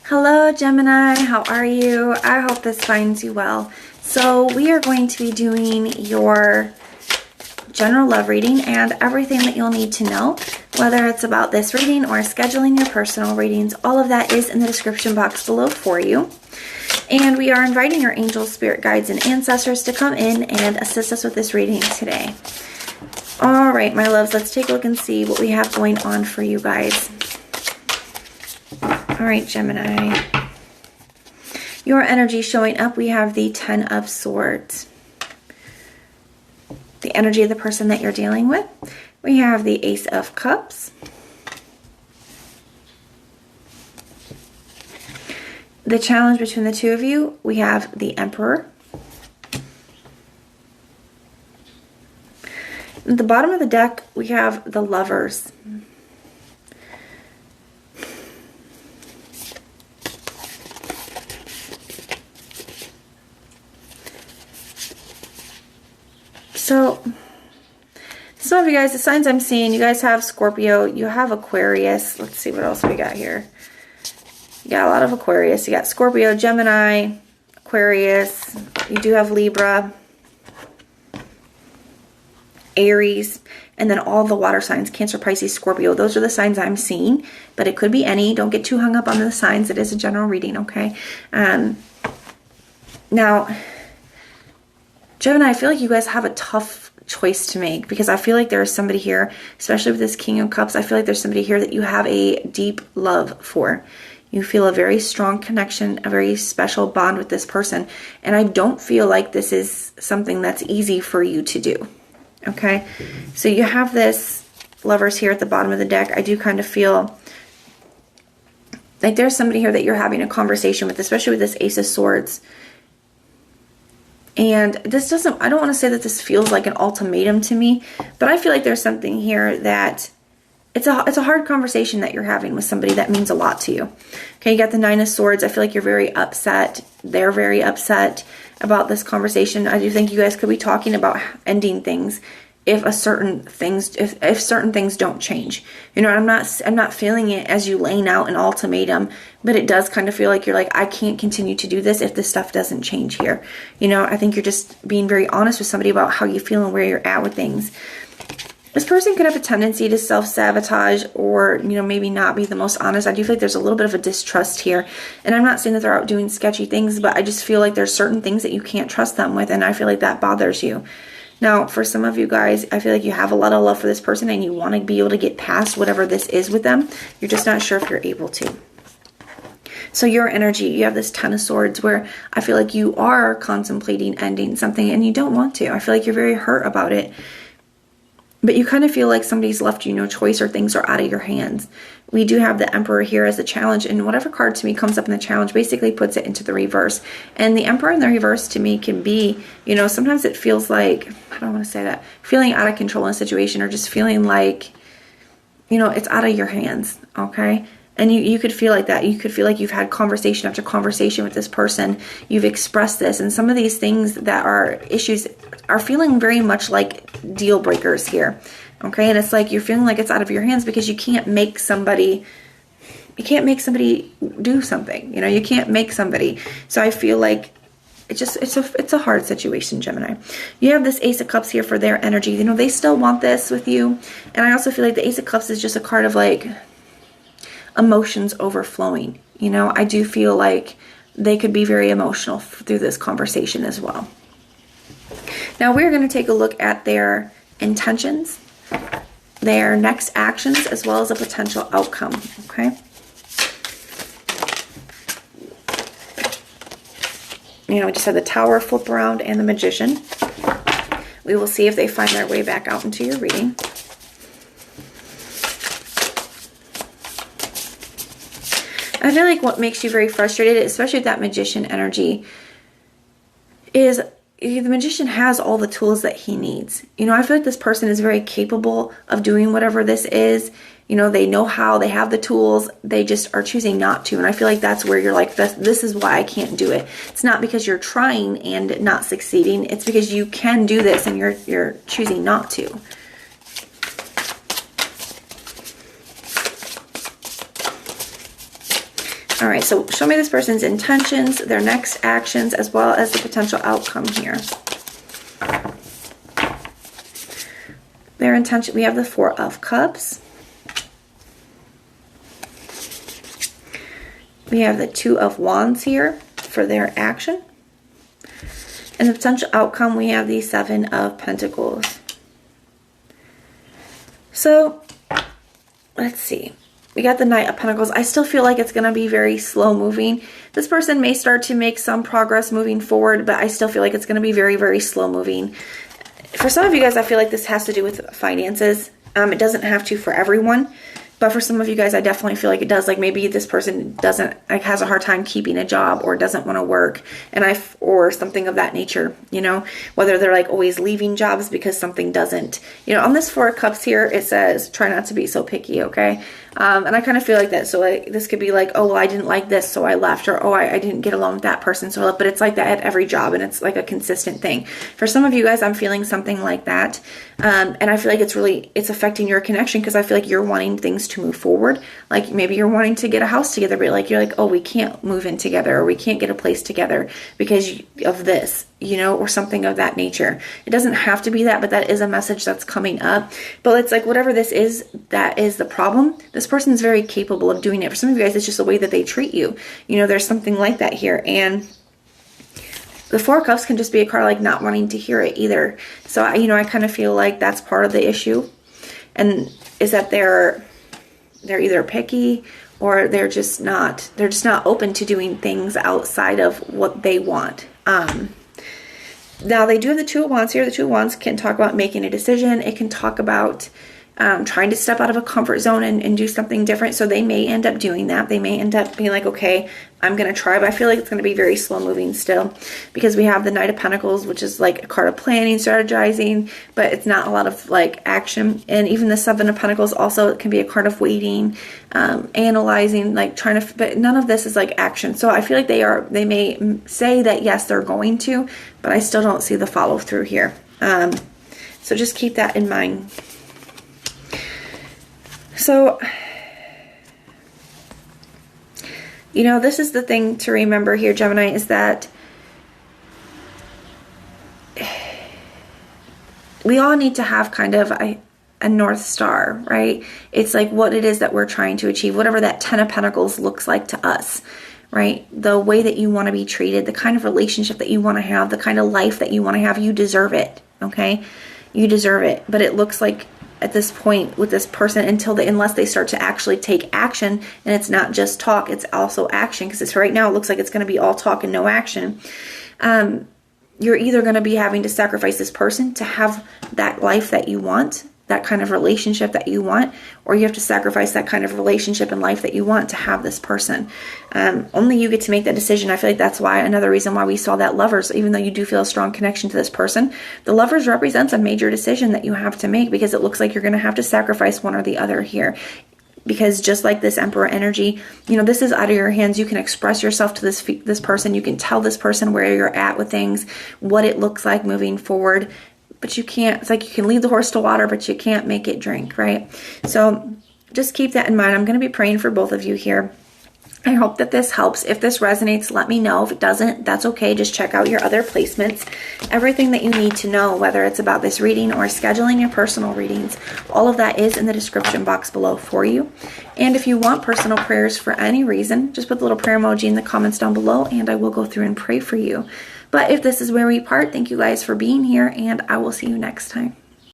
Hello Gemini, how are you? I hope this finds you well. So we are going to be doing your general love reading and everything that you'll need to know, whether it's about this reading or scheduling your personal readings. All of that is in the description box below for you. And we are inviting your angels, spirit guides, and ancestors to come in and assist us with this reading today. All right, my loves, let's take a look and see what we have going on for you guys. All right, Gemini. Your energy showing up, we have the 10 of Swords. The energy of the person that you're dealing with. We have the Ace of Cups. The challenge between the two of you, we have the Emperor. At the bottom of the deck, we have the Lovers. So, some of you guys, the signs I'm seeing, you guys have Scorpio, you have Aquarius. Let's see what else we got here. You got a lot of Aquarius. You got Scorpio, Gemini, Aquarius. You do have Libra, Aries, and then all the water signs, Cancer, Pisces, Scorpio. Those are the signs I'm seeing, but it could be any. Don't get too hung up on the signs. It is a general reading, okay? Now, Gemini, I feel like you guys have a tough choice to make because I feel like there is somebody here, especially with this King of Cups, I feel like there's somebody here that you have a deep love for. You feel a very strong connection, a very special bond with this person. And I don't feel like this is something that's easy for you to do. Okay? So you have this Lovers here at the bottom of the deck. I do kind of feel like there's somebody here that you're having a conversation with, especially with this Ace of Swords. And this doesn't, I don't want to say that this feels like an ultimatum to me, but I feel like there's something here that it's a hard conversation that you're having with somebody that means a lot to you. Okay, you got the Nine of Swords. I feel like you're very upset. They're very upset about this conversation. I do think you guys could be talking about ending things if certain things don't change. You know, I'm not feeling it as you laying out an ultimatum, but it does kind of feel like you're like, I can't continue to do this if this stuff doesn't change here. You know, I think you're just being very honest with somebody about how you feel and where you're at with things. This person could have a tendency to self-sabotage or, you know, maybe not be the most honest. I do feel like there's a little bit of a distrust here. And I'm not saying that they're out doing sketchy things, but I just feel like there's certain things that you can't trust them with, and I feel like that bothers you. Now, for some of you guys, I feel like you have a lot of love for this person and you want to be able to get past whatever this is with them. You're just not sure if you're able to. So your energy, you have this 10 of Swords where I feel like you are contemplating ending something and you don't want to. I feel like you're very hurt about it. But you kind of feel like somebody's left you no choice or things are out of your hands. We do have the Emperor here as a challenge, and whatever card to me comes up in the challenge basically puts it into the reverse. And the Emperor in the reverse to me can be, you know, sometimes it feels like, I don't want to say that, feeling out of control in a situation or just feeling like, you know, it's out of your hands, okay? And you could feel like that. You could feel like you've had conversation after conversation with this person. You've expressed this. And some of these things that are issues are feeling very much like deal breakers here. Okay? And it's like you're feeling like it's out of your hands because you can't make somebody do something. You know, you can't make somebody. So I feel like it's a hard situation, Gemini. You have this Ace of Cups here for their energy. You know, they still want this with you. And I also feel like the Ace of Cups is just a card of like emotions overflowing. You know, I do feel like they could be very emotional through this conversation as well. Now we're going to take a look at their intentions, their next actions, as well as a potential outcome. Okay. You know, we just had the Tower flip around and the Magician. We will see if they find their way back out into your reading. I feel like what makes you very frustrated, especially with that Magician energy, is the Magician has all the tools that he needs. You know, I feel like this person is very capable of doing whatever this is. You know, they know how, they have the tools, they just are choosing not to. And I feel like that's where you're like, this is why I can't do it. It's not because you're trying and not succeeding. It's because you can do this and you're choosing not to. All right, so show me this person's intentions, their next actions, as well as the potential outcome here. Their intention, we have the Four of Cups. We have the Two of Wands here for their action. And the potential outcome, we have the Seven of Pentacles. So, let's see. We got the Knight of Pentacles. I still feel like it's going to be very slow moving. This person may start to make some progress moving forward, but I still feel like it's going to be very, very slow moving. For some of you guys, I feel like this has to do with finances. It doesn't have to for everyone. But for some of you guys, I definitely feel like it does. Like maybe this person doesn't, like, has a hard time keeping a job or doesn't want to work, or something of that nature, you know, whether they're like always leaving jobs because something doesn't, you know. On this Four of Cups here, it says, try not to be so picky, okay? And I kind of feel like that. So like, this could be like, oh, well, I didn't like this, so I left, or oh, I didn't get along with that person, so I left. But it's like that at every job, and it's like a consistent thing. For some of you guys, I'm feeling something like that. And I feel like it's affecting your connection, because I feel like you're wanting things to move forward. Like maybe you're wanting to get a house together, but like you're like, oh, we can't move in together, or we can't get a place together because of this, you know, or something of that nature. It doesn't have to be that, but that is a message that's coming up. But it's like, whatever this is, that is the problem. This person is very capable of doing it. For some of you guys, it's just the way that they treat you. You know, there's something like that here. And the Four of Cups can just be a card like not wanting to hear it either. So, I kind of feel like that's part of the issue. And is that they're either picky, or they're just not open to doing things outside of what they want. Now they do have the Two of Wands here. The Two of Wands can talk about making a decision. It can talk about trying to step out of a comfort zone and do something different. So they may end up doing that. They may end up being like, okay, I'm going to try, but I feel like it's going to be very slow moving still, because we have the Knight of Pentacles, which is like a card of planning, strategizing, but it's not a lot of like action. And even the Seven of Pentacles also, it can be a card of waiting, analyzing, like trying to, but none of this is like action. So I feel like they may say that yes, they're going to, but I still don't see the follow through here. So just keep that in mind. So, this is the thing to remember here, Gemini, is that we all need to have kind of a North Star, right? It's like what it is that we're trying to achieve, whatever that Ten of Pentacles looks like to us, right? The way that you want to be treated, the kind of relationship that you want to have, the kind of life that you want to have, you deserve it, okay? You deserve it. But it looks like at this point with this person, unless they start to actually take action, and it's not just talk, it's also action, because it's right now it looks like it's going to be all talk and no action. You're either going to be having to sacrifice this person to have that life that you want, that kind of relationship that you want, or you have to sacrifice that kind of relationship and life that you want to have this person. Only you get to make that decision. I feel like that's why, another reason why we saw that Lovers, even though you do feel a strong connection to this person, the Lovers represents a major decision that you have to make, because it looks like you're going to have to sacrifice one or the other here. Because just like this Emperor energy, this is out of your hands. You can express yourself to this person. You can tell this person where you're at with things, what it looks like moving forward. But you can't, it's like you can lead the horse to water, but you can't make it drink, right? So just keep that in mind. I'm going to be praying for both of you here. I hope that this helps. If this resonates, let me know. If it doesn't, that's okay. Just check out your other placements. Everything that you need to know, whether it's about this reading or scheduling your personal readings, all of that is in the description box below for you. And if you want personal prayers for any reason, just put the little prayer emoji in the comments down below, and I will go through and pray for you. But if this is where we part, thank you guys for being here, and I will see you next time.